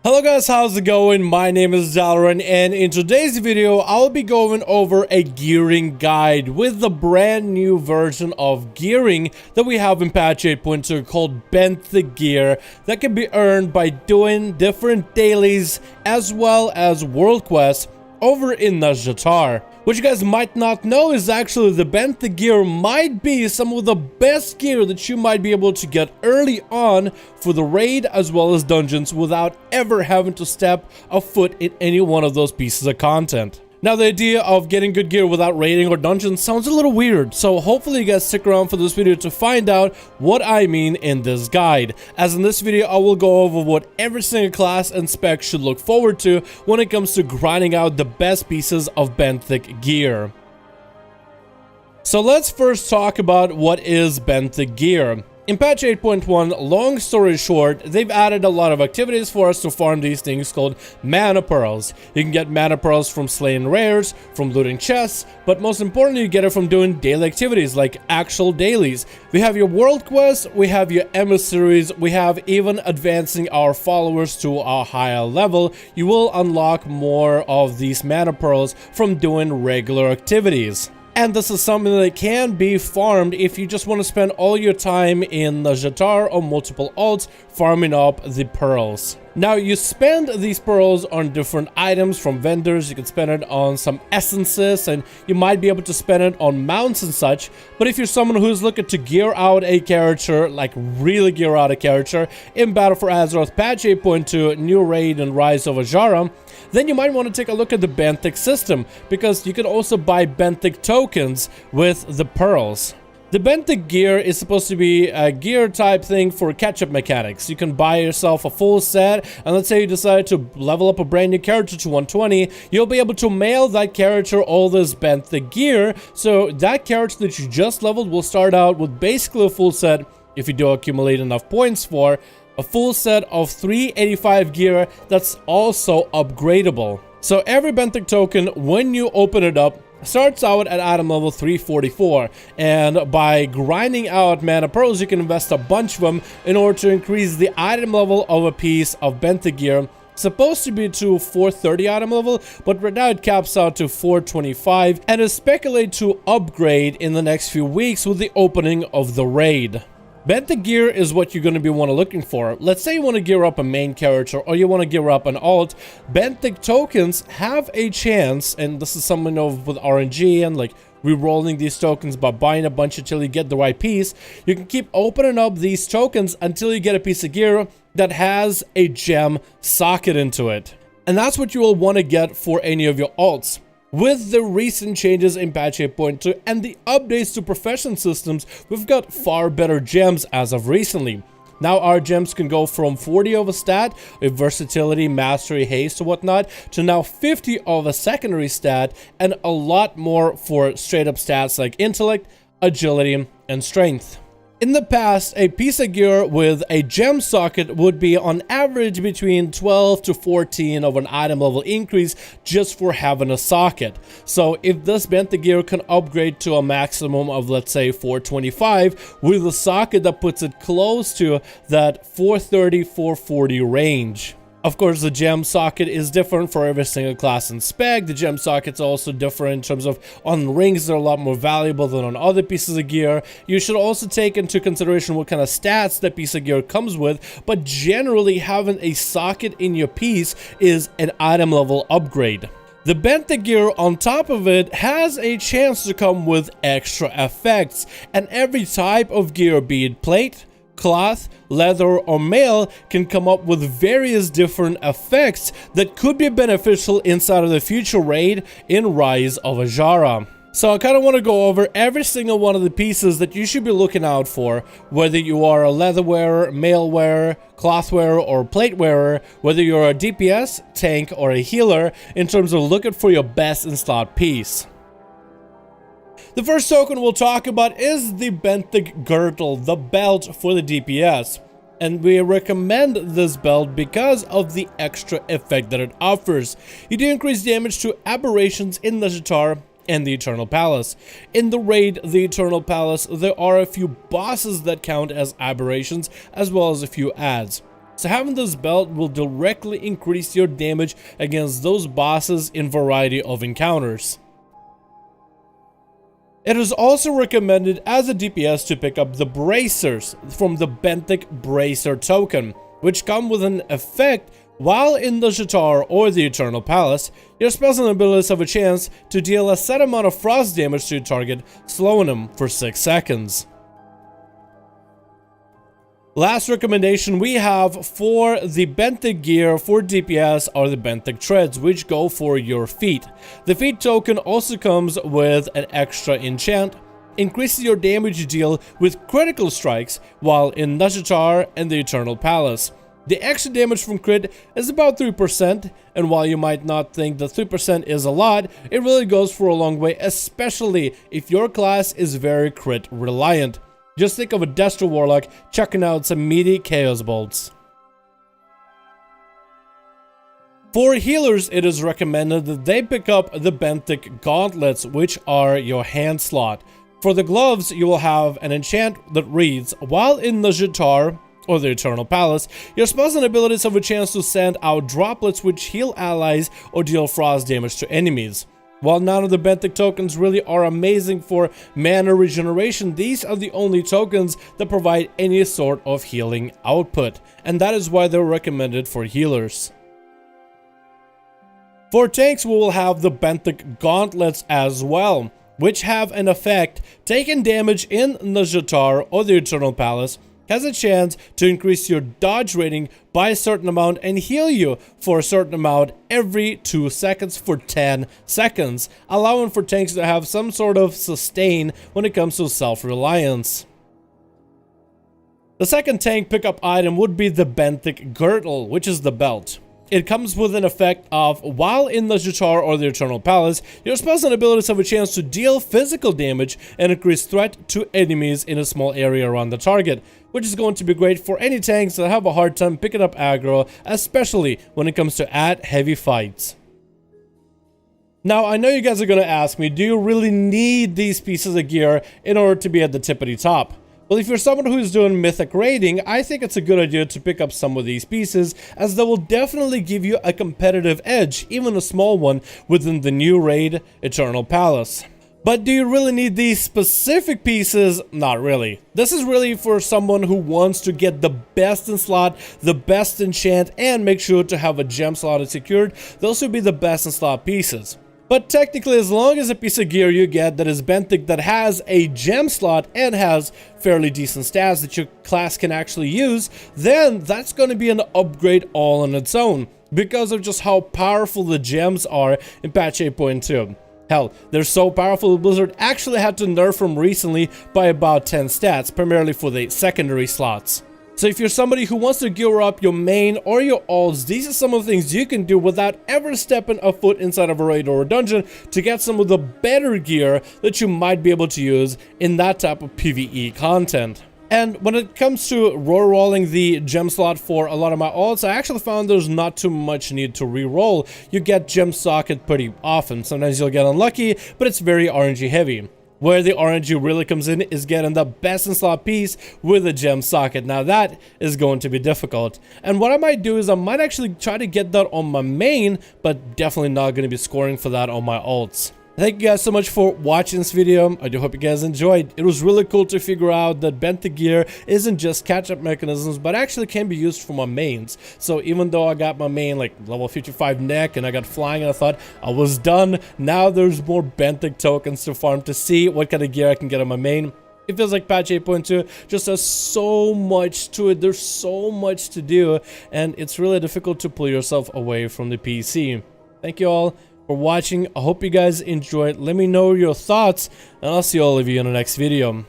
Hello guys, how's it going? My name is Dalaran, and in today's video I'll be going over a gearing guide with the brand new version of gearing that we have in patch 8.2 called Benthic Gear that can be earned by doing different dailies as well as world quests over in Nazjatar. What you guys might not know is actually the Benthic Gear might be some of the best gear that you might be able to get early on for the raid as well as dungeons without ever having to step a foot in any one of those pieces of content. Now, the idea of getting good gear without raiding or dungeons sounds a little weird, so hopefully you guys stick around for this video to find out what I mean in this guide. As in this video, I will go over what every single class and spec should look forward to when it comes to grinding out the best pieces of Benthic Gear. So let's first talk about what is Benthic Gear. In patch 8.1, long story short, they've added a lot of activities for us to farm these things called mana pearls. You can get mana pearls from slaying rares, from looting chests, but most importantly, you get it from doing daily activities like actual dailies. We have your world quests, we have your emissaries, we have even advancing our followers to a higher level. You will unlock more of these mana pearls from doing regular activities. And this is something that can be farmed if you just want to spend all your time in Nazjatar or multiple alts farming up the pearls. Now, you spend these pearls on different items from vendors. You can spend it on some essences, and you might be able to spend it on mounts and such. But if you're someone who's looking to gear out a character, like really gear out a character in Battle for Azeroth patch 8.2, new raid and Rise of Azeroth, then you might want to take a look at the Benthic system, because you can also buy Benthic tokens with the pearls. The Benthic Gear is supposed to be a gear type thing for catch-up mechanics. You can buy yourself a full set, and let's say you decide to level up a brand new character to 120, you'll be able to mail that character all this Benthic Gear, so that character that you just leveled will start out with basically a full set, if you do accumulate enough points for, a full set of 385 gear that's also upgradable. So every Benthic token, when you open it up, starts out at item level 344, and by grinding out mana pearls, you can invest a bunch of them in order to increase the item level of a piece of Benthic Gear. Supposed to be to 430 item level, but right now it caps out to 425 and is speculated to upgrade in the next few weeks with the opening of the raid. Benthic Gear is what you're going to be looking for. Let's say you want to gear up a main character or you want to gear up an alt. Benthic tokens have a chance, and this is something of with RNG and like re-rolling these tokens by buying a bunch until you get the right piece. You can keep opening up these tokens until you get a piece of gear that has a gem socket into it. And that's what you will want to get for any of your alts. With the recent changes in patch 8.2 and the updates to profession systems, we've got far better gems as of recently. Now our gems can go from 40 of a stat, with versatility, mastery, haste, or whatnot, to now 50 of a secondary stat, and a lot more for straight up stats like intellect, agility, and strength. In the past, a piece of gear with a gem socket would be on average between 12 to 14 of an item level increase just for having a socket. So if this Benthic Gear can upgrade to a maximum of, let's say, 425 with a socket that puts it close to that 430, 440 range. Of course, the gem socket is different for every single class and spec. The gem socket's also different in terms of on rings, they're a lot more valuable than on other pieces of gear. You should also take into consideration what kind of stats that piece of gear comes with, but generally having a socket in your piece is an item level upgrade. The Benthic Gear on top of it has a chance to come with extra effects, and every type of gear, be it plate, cloth, leather, or mail, can come up with various different effects that could be beneficial inside of the future raid in Rise of Azeroth. So I kind of want to go over every single one of the pieces that you should be looking out for, whether you are a leather wearer, mail wearer, cloth wearer, or plate wearer, whether you're a DPS, tank, or a healer, in terms of looking for your best in slot piece. The first token we'll talk about is the Benthic Girdle, the belt for the DPS. And we recommend this belt because of the extra effect that it offers. You do increase damage to aberrations in Nazjatar and the Eternal Palace. In the raid, the Eternal Palace, there are a few bosses that count as aberrations, as well as a few adds. So having this belt will directly increase your damage against those bosses in variety of encounters. It is also recommended as a DPS to pick up the bracers from the Benthic Bracer token, which come with an effect while in Nazjatar or the Eternal Palace. Your spells and abilities have a chance to deal a set amount of frost damage to your target, slowing them for 6 seconds. Last recommendation we have for the Benthic Gear for DPS are the Benthic Treads, which go for your feet. The feet token also comes with an extra enchant, increases your damage you deal with critical strikes while in Nazjatar and the Eternal Palace. The extra damage from crit is about 3%, and while you might not think that 3% is a lot, it really goes for a long way, especially if your class is very crit reliant. Just think of a Destro Warlock chucking out some meaty Chaos Bolts. For healers, it is recommended that they pick up the Benthic Gauntlets, which are your hand slot. For the gloves, you will have an enchant that reads, while in Nazjatar or the Eternal Palace, your spells and abilities have a chance to send out droplets which heal allies or deal frost damage to enemies. While none of the Benthic tokens really are amazing for mana regeneration, these are the only tokens that provide any sort of healing output, and that is why they're recommended for healers. For tanks, we will have the Benthic Gauntlets as well, which have an effect. Taking damage in Nazjatar or the Eternal Palace has a chance to increase your dodge rating by a certain amount and heal you for a certain amount every 2 seconds for 10 seconds, allowing for tanks to have some sort of sustain when it comes to self-reliance. The second tank pickup item would be the Benthic Girdle, which is the belt. It comes with an effect of, while in Nazjatar or the Eternal Palace, your spells and abilities have a chance to deal physical damage and increase threat to enemies in a small area around the target, which is going to be great for any tanks that have a hard time picking up aggro, especially when it comes to heavy fights. Now, I know you guys are going to ask me, do you really need these pieces of gear in order to be at the tippity top? Well, if you're someone who's doing mythic raiding, I think it's a good idea to pick up some of these pieces, as they will definitely give you a competitive edge, even a small one, within the new raid Eternal Palace. But do you really need these specific pieces? Not really. This is really for someone who wants to get the best in slot, the best enchant, and make sure to have a gem slot secured. Those would be the best in slot pieces. But technically, as long as a piece of gear you get that is Benthic that has a gem slot and has fairly decent stats that your class can actually use, then that's going to be an upgrade all on its own, because of just how powerful the gems are in patch 8.2. Hell, they're so powerful that Blizzard actually had to nerf them recently by about 10 stats, primarily for the secondary slots. So if you're somebody who wants to gear up your main or your alts, these are some of the things you can do without ever stepping a foot inside of a raid or a dungeon to get some of the better gear that you might be able to use in that type of PvE content. And when it comes to rolling the gem slot for a lot of my alts, I actually found there's not too much need to re-roll. You get gem socket pretty often. Sometimes you'll get unlucky, but it's very RNG heavy. Where the RNG really comes in is getting the best in slot piece with a gem socket. Now that is going to be difficult. And what I might do is I might actually try to get that on my main, but definitely not going to be scoring for that on my alts. Thank you guys so much for watching this video. I do hope you guys enjoyed. It was really cool to figure out that Benthic Gear isn't just catch-up mechanisms, but actually can be used for my mains. So even though I got my main like level 55 neck and I got flying and I thought I was done, now there's more Benthic tokens to farm to see what kind of gear I can get on my main. It feels like patch 8.2 just has so much to it. There's so much to do, and it's really difficult to pull yourself away from the PC. Thank you all for watching. I hope you guys enjoyed. Let me know your thoughts, and I'll see all of you in the next video.